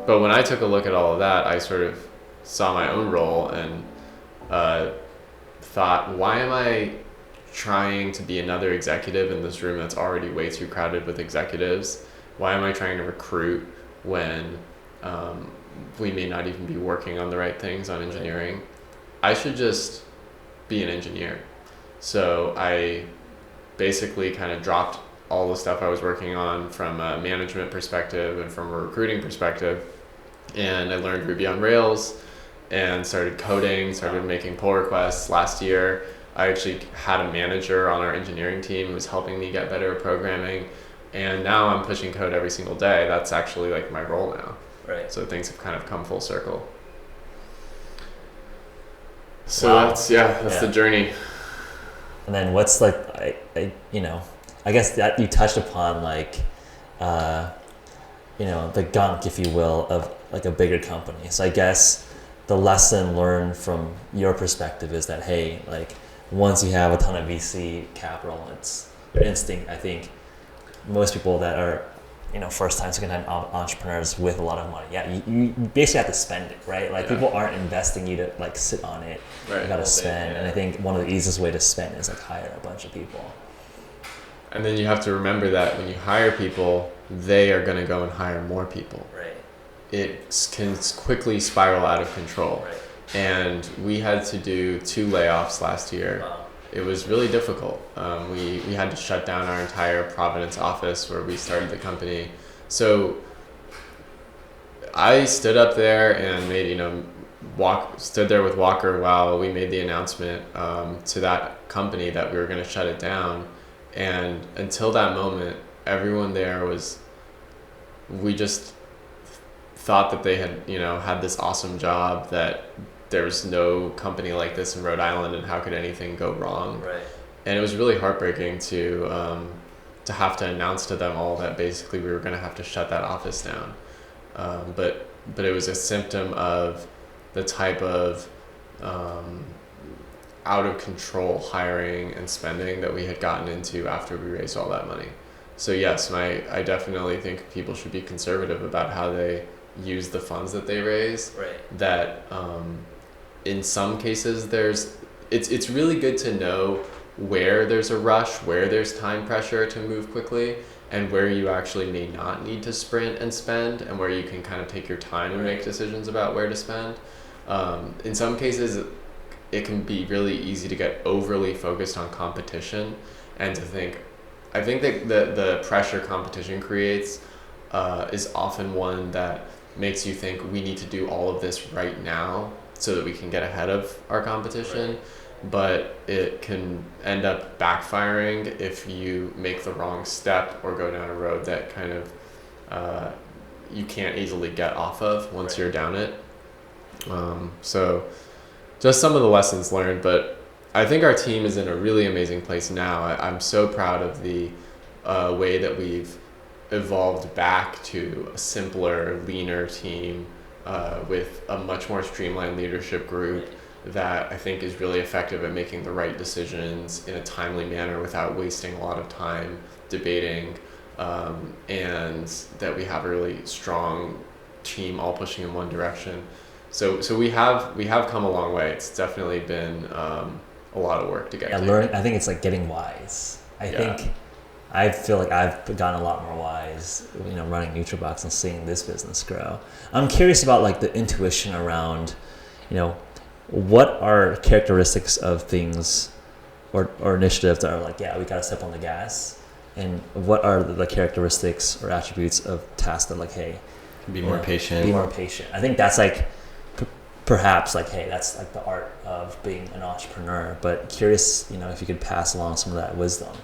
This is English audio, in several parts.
But when I took a look at all of that, I sort of saw my own role and thought, why am I trying to be another executive in this room that's already way too crowded with executives? Why am I trying to recruit when we may not even be working on the right things on engineering? I should just be an engineer. So I basically kind of dropped all the stuff I was working on from a management perspective and from a recruiting perspective, and I learned Ruby on Rails and started coding, started making pull requests. Last year I actually had a manager on our engineering team who was helping me get better at programming, and now I'm pushing code every single day. That's actually like my role now. Right. So things have kind of come full circle. So wow. That's the journey. And then what's like, I guess that you touched upon like, the gunk, if you will, of like a bigger company. So I guess the lesson learned from your perspective is that, hey, like once you have a ton of VC capital, it's your instinct. I think most people that are, first time, second time entrepreneurs with a lot of money, you basically have to spend it, right? Like people aren't investing you to like sit on it. Right. You got to spend. And I think one of the easiest way to spend is like hire a bunch of people. And then you have to remember that when you hire people, they are going to go and hire more people. Right. It can quickly spiral out of control. Right. And we had to do 2 layoffs last year. Wow. It was really difficult. We had to shut down our entire Providence office where we started the company. So I stood up there and stood there with Walker while we made the announcement to that company that we were going to shut it down. And until that moment, everyone there we just thought that they had, had this awesome job, that there was no company like this in Rhode Island, and how could anything go wrong? Right. And it was really heartbreaking to have to announce to them all that basically we were going to have to shut that office down. But it was a symptom of the type of out of control hiring and spending that we had gotten into after we raised all that money. So yes, I definitely think people should be conservative about how they use the funds that they raise. Right. That in some cases it's really good to know where there's a rush, where there's time pressure to move quickly, and where you actually may not need to sprint and spend, and where you can kind of take your time and make decisions about where to spend. In some cases, it can be really easy to get overly focused on competition and to think, I think that the pressure competition creates is often one that makes you think we need to do all of this right now so that we can get ahead of our competition. Right. But it can end up backfiring if you make the wrong step or go down a road that kind of you can't easily get off of once Right. you're down it. So just some of the lessons learned, but I think our team is in a really amazing place now. I'm so proud of the way that we've evolved back to a simpler, leaner team with a much more streamlined leadership group that I think is really effective at making the right decisions in a timely manner without wasting a lot of time debating, and that we have a really strong team all pushing in one direction. So we have come a long way. It's definitely been a lot of work to get to. I think it's like getting wise. I feel like I've gotten a lot more wise, running Nootrobox and seeing this business grow. I'm curious about like the intuition around, what are characteristics of things or initiatives that are like, we got to step on the gas, and what are the characteristics or attributes of tasks that like, hey, be more patient. Be more patient. I think that's like perhaps like, hey, that's like the art of being an entrepreneur. But curious, if you could pass along some of that wisdom.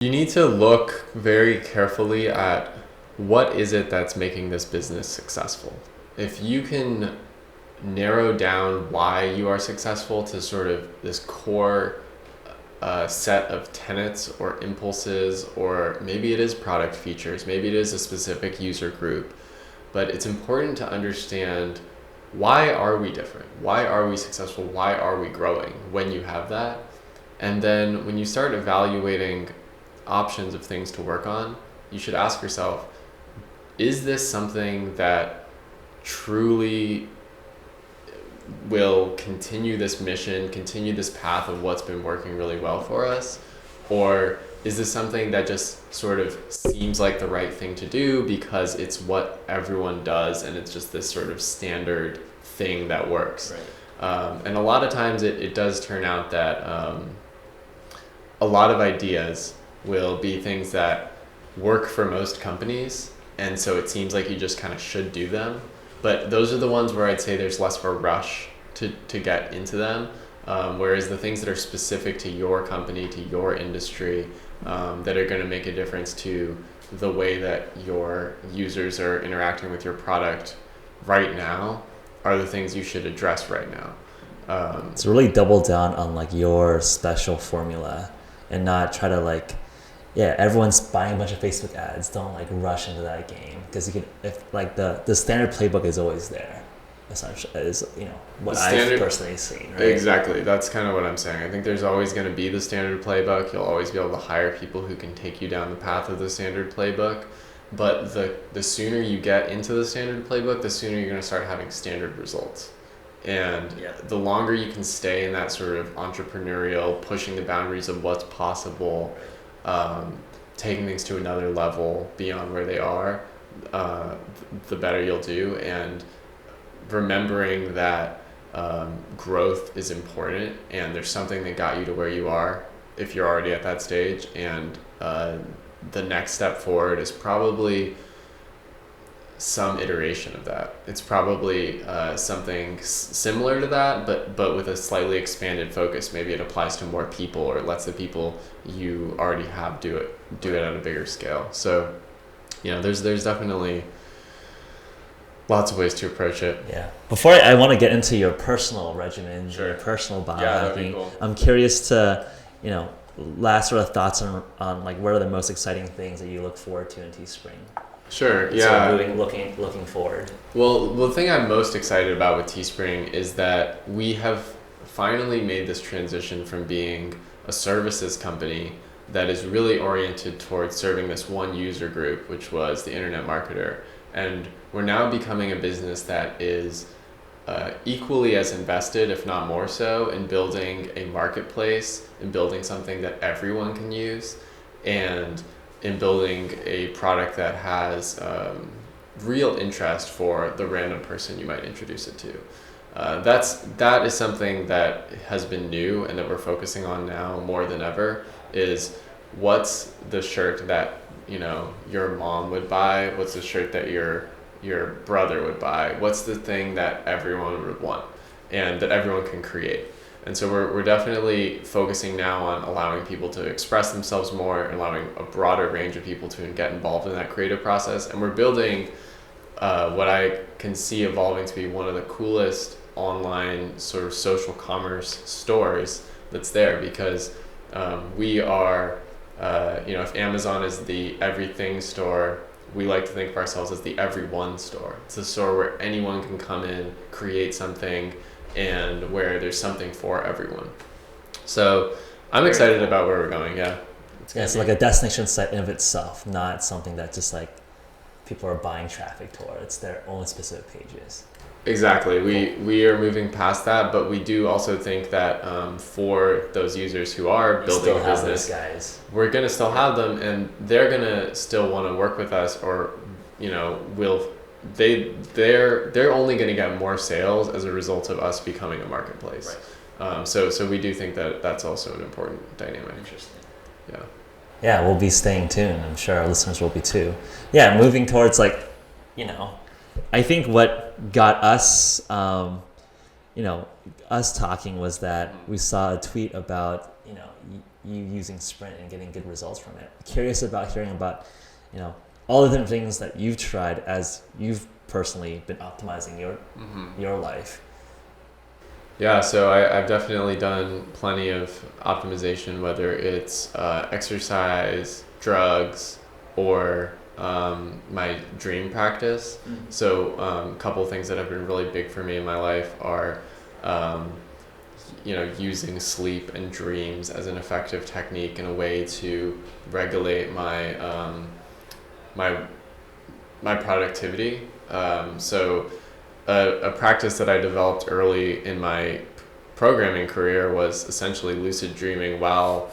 You need to look very carefully at what is it that's making this business successful. If you can narrow down why you are successful to sort of this core set of tenets or impulses, or maybe it is product features, maybe it is a specific user group, but it's important to understand, why are we different? Why are we successful? Why are we growing when you have that? And then when you start evaluating options of things to work on, you should ask yourself, is this something that truly will continue this mission, continue this path of what's been working really well for us? Or is this something that just sort of seems like the right thing to do because it's what everyone does and it's just this sort of standard thing that works? Right. And a lot of times it does turn out that a lot of ideas will be things that work for most companies, and so it seems like you just kind of should do them. But those are the ones where I'd say there's less of a rush to get into them, whereas the things that are specific to your company, to your industry, that are going to make a difference to the way that your users are interacting with your product right now are the things you should address right now. So really double down on like your special formula and not try to like, yeah, everyone's buying a bunch of Facebook ads. Don't like rush into that game, because you can, if like the standard playbook is always there. Essentially, is what I've personally seen. Right? Exactly, that's kind of what I'm saying. I think there's always going to be the standard playbook. You'll always be able to hire people who can take you down the path of the standard playbook. But the sooner you get into the standard playbook, the sooner you're going to start having standard results. And the longer you can stay in that sort of entrepreneurial, pushing the boundaries of what's possible, taking things to another level beyond where they are, the better you'll do. And remembering that growth is important, and there's something that got you to where you are if you're already at that stage, and the next step forward is probably some iteration of that. It's probably something similar to that, but with a slightly expanded focus. Maybe it applies to more people, or lets the people you already have do it at a bigger scale. So there's definitely lots of ways to approach it. Yeah. Before I want to get into your personal regimen, Sure. your personal biohacking, that'd be cool. I'm curious to, last sort of thoughts on like what are the most exciting things that you look forward to in Teespring? Sure. Yeah. So looking forward. Well, the thing I'm most excited about with Teespring is that we have finally made this transition from being a services company that is really oriented towards serving this one user group, which was the internet marketer. And we're now becoming a business that is equally as invested, if not more so, in building a marketplace, in building something that everyone can use, and in building a product that has real interest for the random person you might introduce it to. That is something that has been new and that we're focusing on now more than ever, is what's the shirt that your mom would buy, what's the shirt that your brother would buy, what's the thing that everyone would want and that everyone can create. And so we're definitely focusing now on allowing people to express themselves more, and allowing a broader range of people to get involved in that creative process. And we're building what I can see evolving to be one of the coolest online sort of social commerce stores that's there, because we are if Amazon is the everything store, we like to think of ourselves as the everyone store. It's a store where anyone can come in, create something, and where there's something for everyone. So I'm excited about where we're going. It's like a destination site in of itself, not something that just like people are buying traffic toward. It's their own specific pages. Exactly. We are moving past that, but we do also think that for those users who are building a business, we're going to still have them, and they're going to still want to work with us, or they're only going to get more sales as a result of us becoming a marketplace. Right. So we do think that that's also an important dynamic. Interesting. Yeah. Yeah, we'll be staying tuned. I'm sure our listeners will be too. Yeah, moving towards I think what got us, us talking was that we saw a tweet about, you using Sprint and getting good results from it. Curious about hearing about, all the different things that you've tried as you've personally been optimizing your life. Yeah, so I've definitely done plenty of optimization, whether it's exercise, drugs, or my dream practice. Mm-hmm. So a couple of things that have been really big for me in my life are using sleep and dreams as an effective technique and a way to regulate my my productivity. So a practice that I developed early in my programming career was essentially lucid dreaming while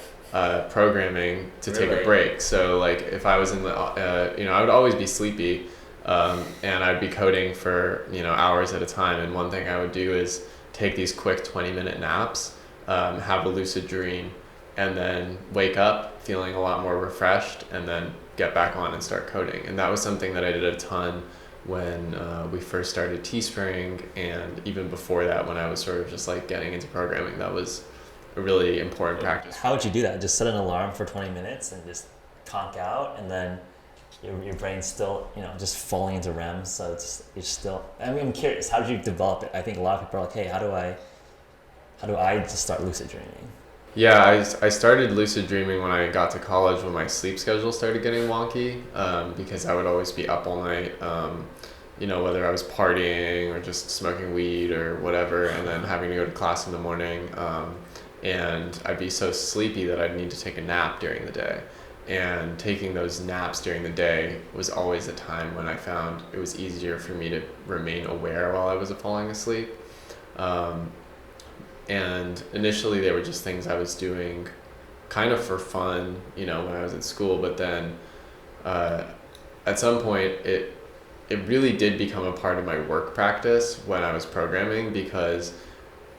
programming to take a break. So like if I was in the, I would always be sleepy, and I'd be coding for, hours at a time. And one thing I would do is take these quick 20-minute naps, have a lucid dream, and then wake up feeling a lot more refreshed, and then get back on and start coding. And that was something that I did a ton when we first started Teespring, and even before that, when I was sort of just like getting into programming. That was a really important practice. How would you do that? Just set an alarm for 20 minutes and just conk out, and then your brain's still, just falling into REM. So you're still. I mean, I'm curious. How did you develop it? I think a lot of people are like, hey, how do I just start lucid dreaming? Yeah, I started lucid dreaming when I got to college, when my sleep schedule started getting wonky, because I would always be up all night, whether I was partying or just smoking weed or whatever, and then having to go to class in the morning, and I'd be so sleepy that I'd need to take a nap during the day. And taking those naps during the day was always a time when I found it was easier for me to remain aware while I was falling asleep. And initially they were just things I was doing kind of for fun, when I was at school. But then at some point it really did become a part of my work practice when I was programming, because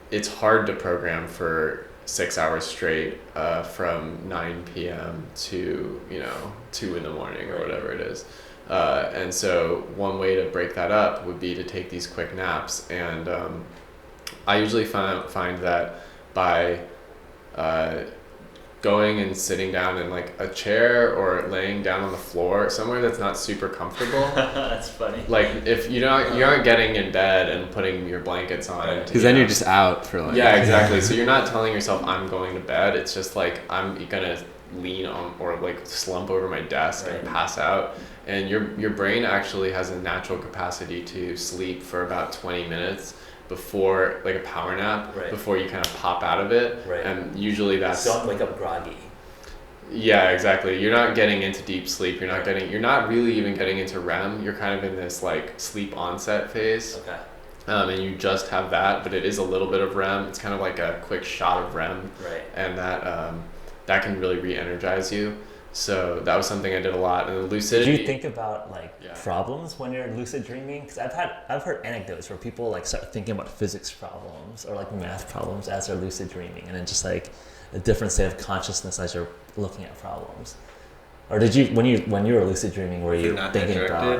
it's hard to program for 6 hours straight from 9 p.m. to 2 in the morning or whatever it is. And so one way to break that up would be to take these quick naps. And I usually find that by going and sitting down in like a chair or laying down on the floor somewhere that's not super comfortable. That's funny. Like if you aren't getting in bed and putting your blankets on, because then you're just out for like. Yeah, exactly. So you're not telling yourself I'm going to bed. It's just like I'm gonna lean on or like slump over my desk and pass out. And your brain actually has a natural capacity to sleep for about 20 minutes before, like a power nap, before you kind of pop out of it. And usually that's... Don't wake up groggy. Yeah, exactly. You're not getting into deep sleep. You're not really even getting into REM. You're kind of in this like sleep onset phase. Okay. And you just have that, but it is a little bit of REM. It's kind of like a quick shot of REM. And that can really re-energize you. So that was something I did a lot. And the lucidity. Did you think about problems when you're lucid dreaming? Because I've heard anecdotes where people like start thinking about physics problems or like math problems as they're lucid dreaming, and then just like a different state of consciousness as you're looking at problems. Or did you when you were lucid dreaming, were you thinking about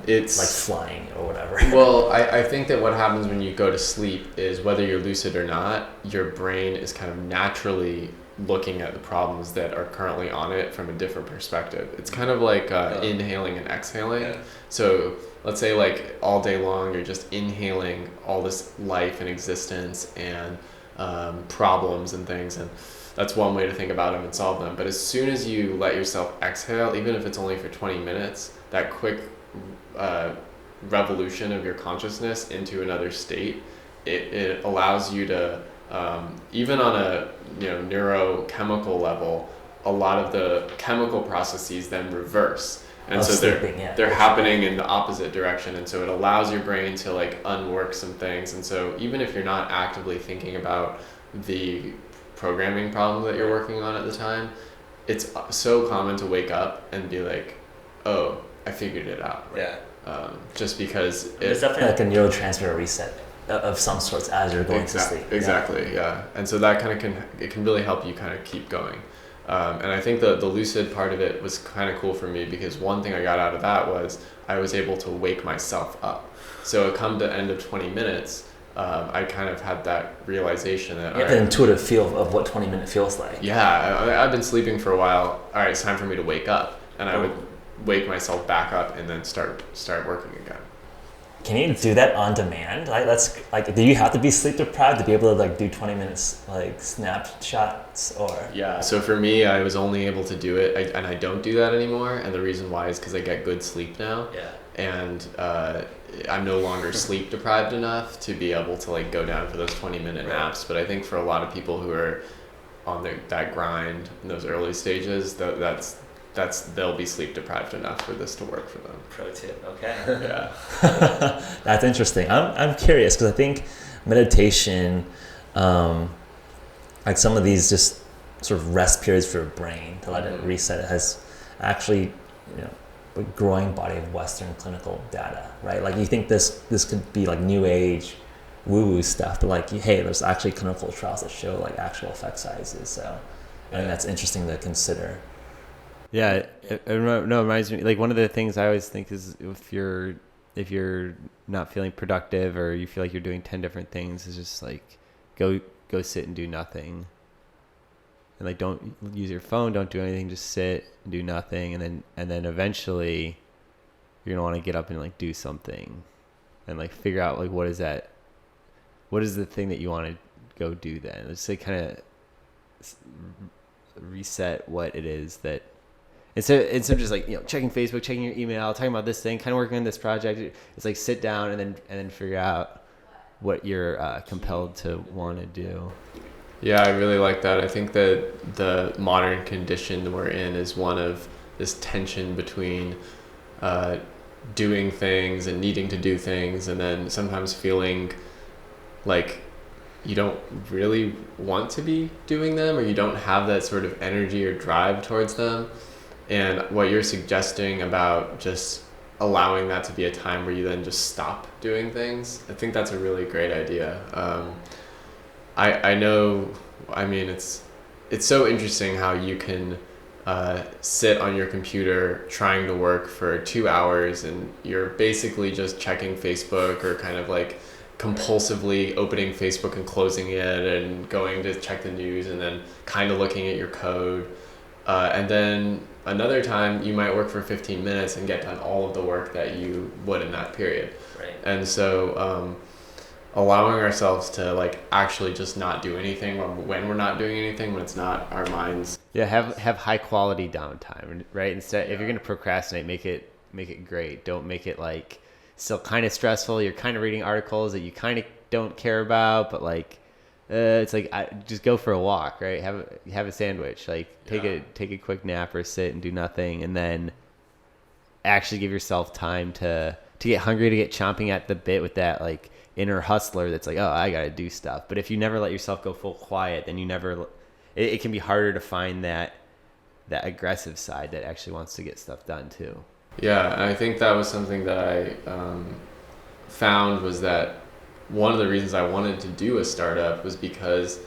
it's like flying or whatever? Well, I think that what happens when you go to sleep is, whether you're lucid or not, your brain is kind of naturally looking at the problems that are currently on it from a different perspective. It's kind of like inhaling and exhaling. Yeah. So let's say like all day long you're just inhaling all this life and existence and problems and things, and that's one way to think about them and solve them. But as soon as you let yourself exhale, even if it's only for 20 minutes, that quick revolution of your consciousness into another state, it allows you to even on a neurochemical level, a lot of the chemical processes then reverse, and so they're happening in the opposite direction, and so it allows your brain to like unwork some things. And so even if you're not actively thinking about the programming problem that you're working on at the time, it's so common to wake up and be like, oh, I figured it out. Just because it's definitely like a neurotransmitter reset of some sorts as you're going to sleep. Exactly, yeah. And so that kind of can really help you kind of keep going. And I think the lucid part of it was kind of cool for me, because one thing I got out of that was I was able to wake myself up. So come to end of 20 minutes, I kind of had that realization that... You have an intuitive feel of what 20 minutes feels like. Yeah, I've been sleeping for a while. All right, it's time for me to wake up. And I would wake myself back up and then start working again. Can you do that on demand? That's like, do you have to be sleep deprived to be able to like do 20 minutes like snapshots or? Yeah. So for me, I was only able to do it, and I don't do that anymore. And the reason why is because I get good sleep now. Yeah. And I'm no longer sleep deprived enough to be able to like go down for those 20-minute naps. But I think for a lot of people who are on that grind in those early stages, that's they'll be sleep deprived enough for this to work for them. Pro tip, okay. Yeah. That's interesting. I'm curious because I think meditation, like some of these just sort of rest periods for your brain to let it reset, it has actually, a growing body of Western clinical data, right? Like you think this could be like new age woo-woo stuff, but like, hey, there's actually clinical trials that show like actual effect sizes. So I think that's interesting to consider. Yeah, it reminds me, like one of the things I always think is if you're not feeling productive or you feel like you're doing 10 different things, is just like go sit and do nothing. And like don't use your phone, don't do anything, just sit and do nothing, and then eventually you're gonna want to get up and like do something and like figure out like what is the thing that you want to go do then. It's like kind of reset what it is that instead of just like checking Facebook, checking your email, talking about this thing, kind of working on this project. It's like sit down and then figure out what you're compelled to want to do. Yeah, I really like that. I think that the modern condition we're in is one of this tension between doing things and needing to do things, and then sometimes feeling like you don't really want to be doing them, or you don't have that sort of energy or drive towards them. And what you're suggesting about just allowing that to be a time where you then just stop doing things, I think that's a really great idea. I know, I mean, it's so interesting how you can sit on your computer trying to work for 2 hours and you're basically just checking Facebook or kind of like compulsively opening Facebook and closing it and going to check the news and then kind of looking at your code. And then another time you might work for 15 minutes and get done all of the work that you would in that period. Right. And so allowing ourselves to like actually just not do anything when we're not doing anything, when it's not our minds. Yeah, have high quality downtime, right? Instead, if you're gonna procrastinate, make it great. Don't make it like still kind of stressful. You're kind of reading articles that you kind of don't care about, but like it's like just go for a walk, right? Have a sandwich, like take a quick nap or sit and do nothing, and then actually give yourself time to get hungry, to get chomping at the bit with that like inner hustler that's like, oh, I gotta do stuff. But if you never let yourself go full quiet, then it can be harder to find that aggressive side that actually wants to get stuff done too. Yeah, I think that was something that I found was that one of the reasons I wanted to do a startup was because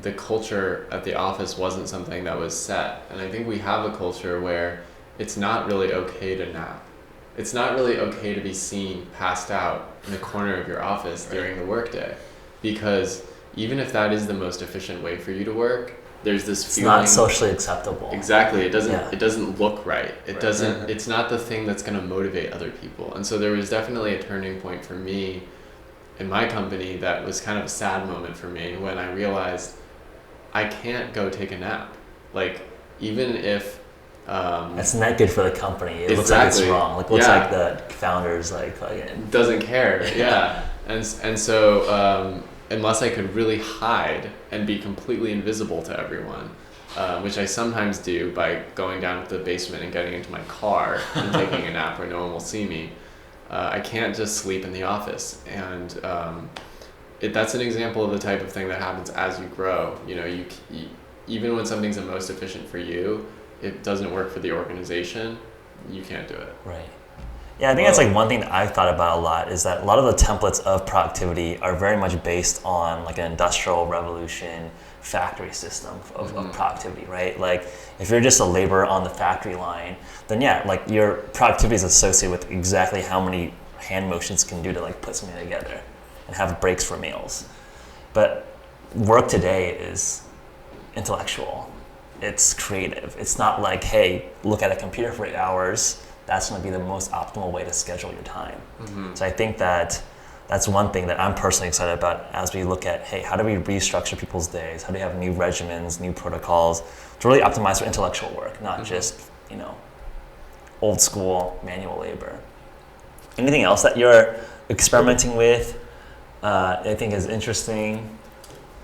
the culture at the office wasn't something that was set. And I think we have a culture where it's not really okay to nap. It's not really okay to be seen passed out in the corner of your office during the workday, because even if that is the most efficient way for you to work, there's this feeling. It's not socially acceptable. Exactly. It doesn't look right. It's not the thing that's going to motivate other people. And so there was definitely a turning point for me in my company that was kind of a sad moment for me when I realized I can't go take a nap. Like, even if it's not good for the company. It looks like it's wrong. Like, looks like the founders like doesn't care. Yeah. And so unless I could really hide and be completely invisible to everyone, which I sometimes do by going down to the basement and getting into my car and taking a nap where no one will see me, I can't just sleep in the office. And that's an example of the type of thing that happens as you grow. You even when something's the most efficient for you, it doesn't work for the organization, you can't do it. Right. Yeah, I think that's like one thing that I've thought about a lot is that a lot of the templates of productivity are very much based on like an industrial revolution factory system of productivity, right? Like if you're just a laborer on the factory line, then like your productivity is associated with exactly how many hand motions can do to like put something together and have breaks for meals. But work today is intellectual. It's creative. It's not like, hey, look at a computer for 8 hours. That's going to be the most optimal way to schedule your time. Mm-hmm. So I think that's one thing that I'm personally excited about as we look at, hey, how do we restructure people's days? How do we have new regimens, new protocols to really optimize for intellectual work, not just, old school manual labor. Anything else that you're experimenting with, I think is interesting?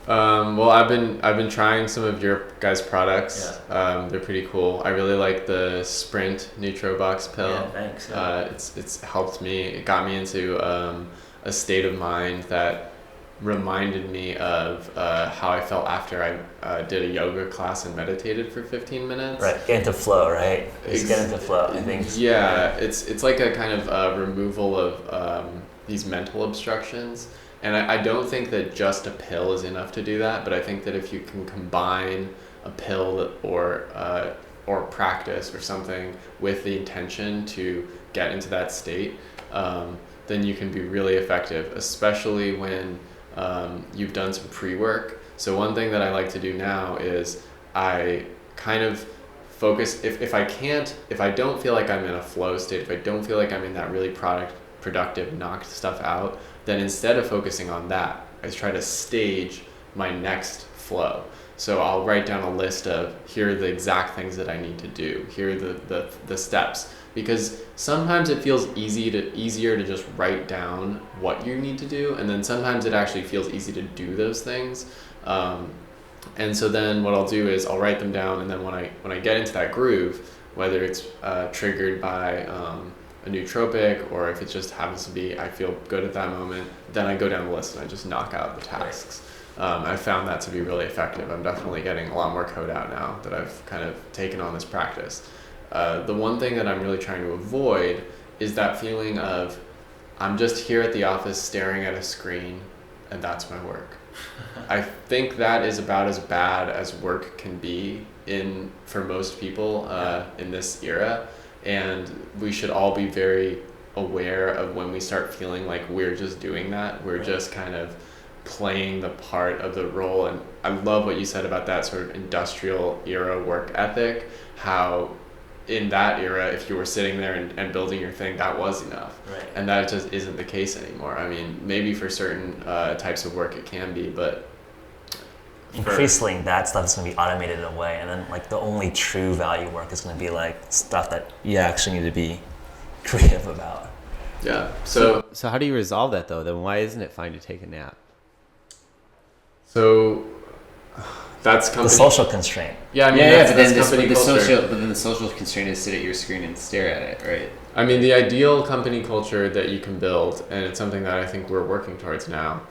Well, I've been trying some of your guys' products. Yeah. They're pretty cool. I really like the Sprint Nootrobox pill. Yeah, thanks. Yeah. It's helped me. It got me into a state of mind that reminded me of how I felt after I did a yoga class and meditated for 15 minutes. Right, get into flow, right? Just get into flow, I think. Yeah, it's like a kind of removal of these mental obstructions. And I don't think that just a pill is enough to do that, but I think that if you can combine a pill or practice or something with the intention to get into that state, then you can be really effective, especially when you've done some pre-work. So one thing that I like to do now is I kind of focus, if I don't feel like I'm in a flow state, if I don't feel like I'm in that really productive, knocked stuff out, then instead of focusing on that, I try to stage my next flow. So I'll write down a list of, here are the exact things that I need to do. Here are the steps. Because sometimes it feels easier to just write down what you need to do, and then sometimes it actually feels easy to do those things. And so then what I'll do is I'll write them down, and then when I get into that groove, whether it's triggered by a nootropic, or if it just happens to be I feel good at that moment, then I go down the list and I just knock out the tasks. I found that to be really effective. I'm definitely getting a lot more code out now that I've kind of taken on this practice. The one thing that I'm really trying to avoid is that feeling of I'm just here at the office staring at a screen and that's my work. I think that is about as bad as work can be for most people in this era. And we should all be very aware of when we start feeling like we're just doing that. We're just kind of playing the part of the role. And I love what you said about that sort of industrial era work ethic, how in that era, if you were sitting there and building your thing, that was enough. Right. And that just isn't the case anymore. I mean, maybe for certain types of work it can be, but increasingly that stuff is going to be automated away, and then like the only true value work is going to be like stuff that you actually need to be creative about. Yeah. So how do you resolve that though? Then why isn't it fine to take a nap? So that's company. The social constraint. Yeah, I mean, but then the social constraint is sit at your screen and stare at it, right? I mean, the ideal company culture that you can build, and it's something that I think we're working towards now,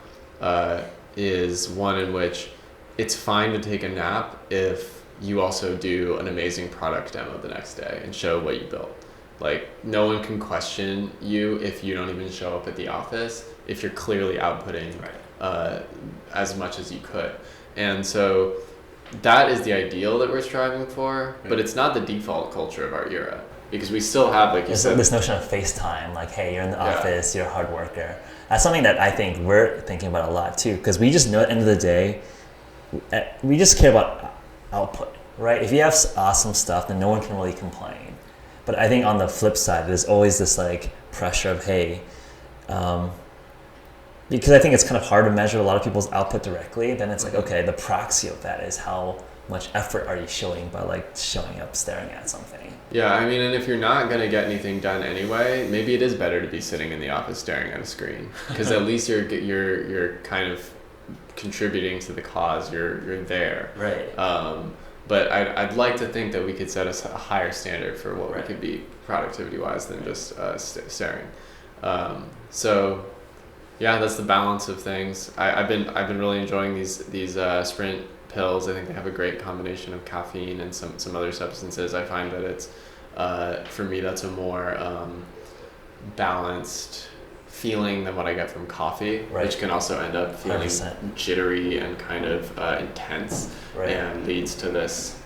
is one in which it's fine to take a nap if you also do an amazing product demo the next day and show what you built. Like, no one can question you if you don't even show up at the office, if you're clearly outputting as much as you could. And so that is the ideal that we're striving for, but it's not the default culture of our era, because we still have, like you said, this notion of FaceTime, like, hey, you're in the office, you're a hard worker. That's something that I think we're thinking about a lot too, because we just know at the end of the day, we just care about output, right? If you have awesome stuff, then no one can really complain. But I think on the flip side, there's always this like pressure of, hey, because I think it's kind of hard to measure a lot of people's output directly. Then it's like, okay, the proxy of that is how much effort are you showing by like showing up, staring at something. Yeah, I mean, and if you're not going to get anything done anyway, maybe it is better to be sitting in the office staring at a screen, because at least you're kind of contributing to the cause. You're there. Right. But I'd like to think that we could set a higher standard for what we could be productivity wise than just staring. So yeah, that's the balance of things. I've been really enjoying these Sprint pills. I think they have a great combination of caffeine and some other substances. I find that it's for me that's a more balanced feeling than what I get from coffee, which can also end up feeling 100%. Jittery and kind of intense, and leads to this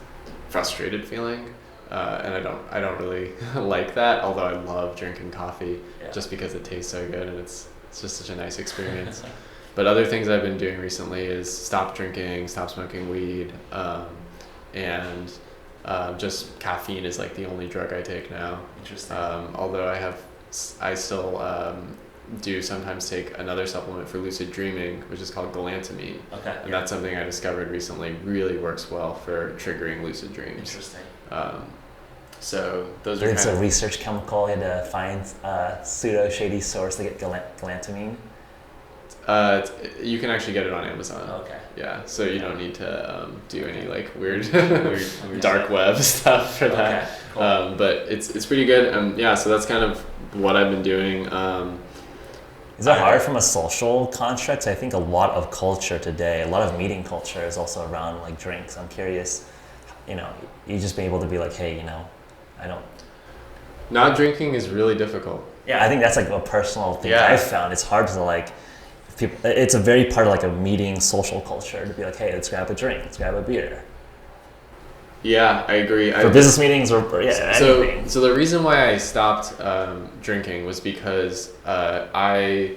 frustrated feeling. And I don't really like that, although I love drinking coffee just because it tastes so good and it's just such a nice experience. But other things I've been doing recently is stop drinking, stop smoking weed, and just caffeine is like the only drug I take now. Interesting. Although I still do sometimes take another supplement for lucid dreaming, which is called galantamine. Okay. And that's something I discovered recently really works well for triggering lucid dreams. Interesting. So those are it's a research chemical. You had to find a pseudo shady source to get galantamine. You can actually get it on Amazon. Okay. Yeah, so you don't need to do any like weird dark web stuff for that. Okay, cool. But it's pretty good. Yeah, so that's kind of what I've been doing. Is it hard from a social construct? I think a lot of culture today, a lot of meeting culture is also around like drinks. I'm curious, you just being able to be like, hey, I don't. Not drinking is really difficult. Yeah, I think that's like a personal thing Yeah. I've found. It's hard to like, it's a very part of like a meeting social culture to be like, hey, let's grab a drink, let's grab a beer. Yeah, I agree. For business meetings or anything. So the reason why I stopped drinking was because I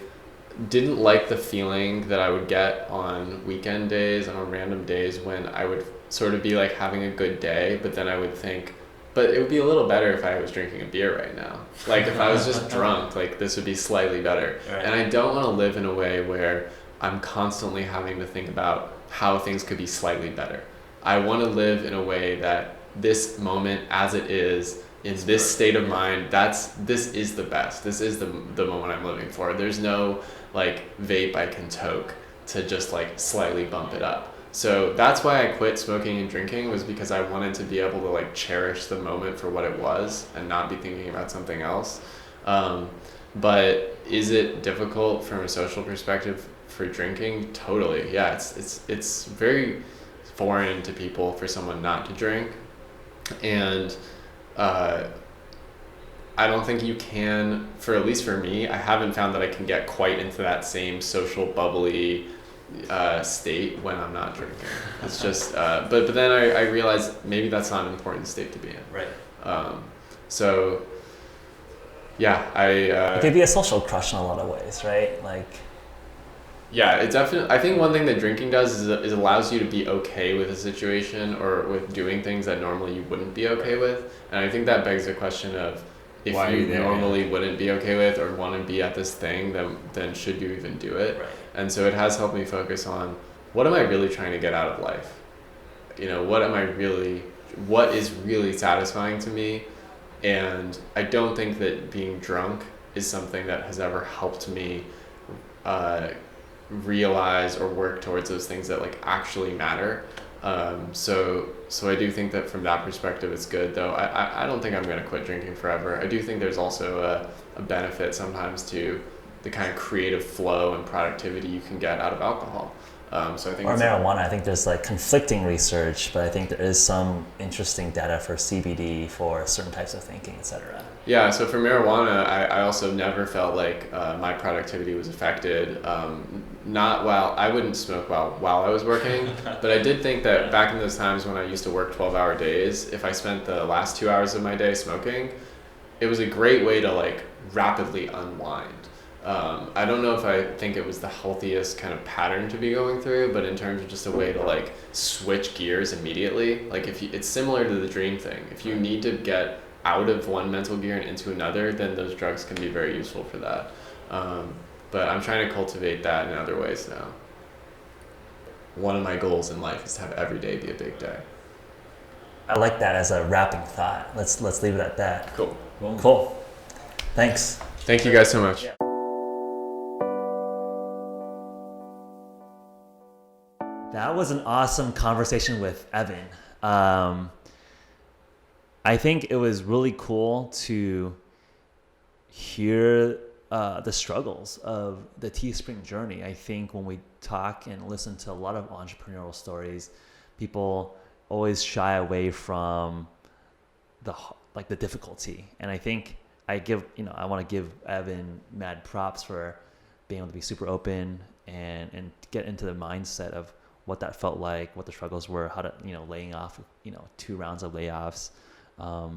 didn't like the feeling that I would get on weekend days and on random days when I would sort of be like having a good day, but then I would think, but it would be a little better if I was drinking a beer right now. Like if I was just drunk, like this would be slightly better. Right. And I don't want to live in a way where I'm constantly having to think about how things could be slightly better. I want to live in a way that this moment as it is, in this state of mind, this is the best. This is the moment I'm living for. There's no like vape I can toke to just like slightly bump it up. So that's why I quit smoking and drinking, was because I wanted to be able to like cherish the moment for what it was and not be thinking about something else. But is it difficult from a social perspective for drinking? Totally. Yeah, it's very foreign to people for someone not to drink, and I don't think you can, for at least for me, I haven't found that I can get quite into that same social bubbly state when I'm not drinking. It's just but then I realized maybe that's not an important state to be in. Right. So yeah, it could be a social crush in a lot of ways, right? Like, yeah, it definitely. I think one thing that drinking does is it allows you to be okay with a situation or with doing things that normally you wouldn't be okay with. And I think that begs the question of, if why you normally wouldn't be okay with or want to be at this thing, then should you even do it? Right. And so it has helped me focus on, what am I really trying to get out of life? What is really satisfying to me? And I don't think that being drunk is something that has ever helped me realize or work towards those things that like actually matter. So I do think that from that perspective it's good, though I don't think I'm going to quit drinking forever. I do think there's also a benefit sometimes to the kind of creative flow and productivity you can get out of alcohol. So I think, or marijuana. I think there's like conflicting research, but I think there is some interesting data for CBD for certain types of thinking, etc. Yeah, so for marijuana, I also never felt like my productivity was affected. Not while I wouldn't smoke while I was working, but I did think that back in those times when I used to work 12-hour days, if I spent the last 2 hours of my day smoking, it was a great way to like rapidly unwind. I don't know if I think it was the healthiest kind of pattern to be going through, but in terms of just a way to like switch gears immediately, like it's similar to the dream thing. If you need to get out of one mental gear and into another, then those drugs can be very useful for that. But I'm trying to cultivate that in other ways now. One of my goals in life is to have every day be a big day. I like that as a wrapping thought. Let's leave it at that. Cool. Cool. Thanks. Thank you guys so much. Yeah. That was an awesome conversation with Evan. I think it was really cool to hear the struggles of the Teespring journey. I think when we talk and listen to a lot of entrepreneurial stories, people always shy away from the difficulty. And I think I want to give Evan mad props for being able to be super open and get into the mindset of what that felt like, what the struggles were, how to, laying off, 2 rounds of layoffs. I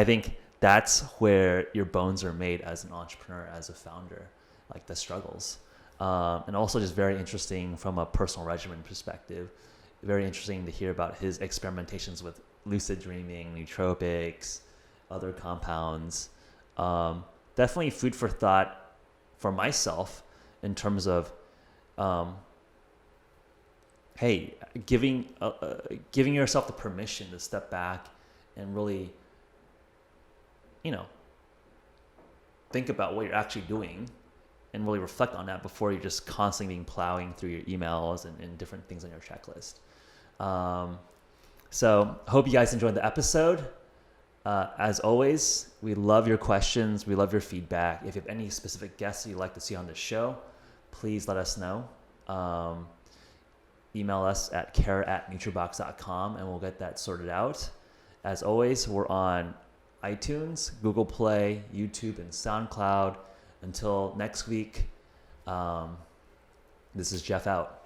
think that's where your bones are made as an entrepreneur, as a founder, like the struggles. And also just very interesting from a personal regimen perspective. Very interesting to hear about his experimentations with lucid dreaming, nootropics, other compounds. Definitely food for thought for myself in terms of, hey, giving yourself the permission to step back and really, think about what you're actually doing and really reflect on that before you're just constantly being plowing through your emails and different things on your checklist. So hope you guys enjoyed the episode. As always, we love your questions. We love your feedback. If you have any specific guests you'd like to see on the show, please let us know. Email us at care@nootrobox.com and we'll get that sorted out. As always, we're on iTunes, Google Play, YouTube, and SoundCloud. Until next week, this is Geoff out.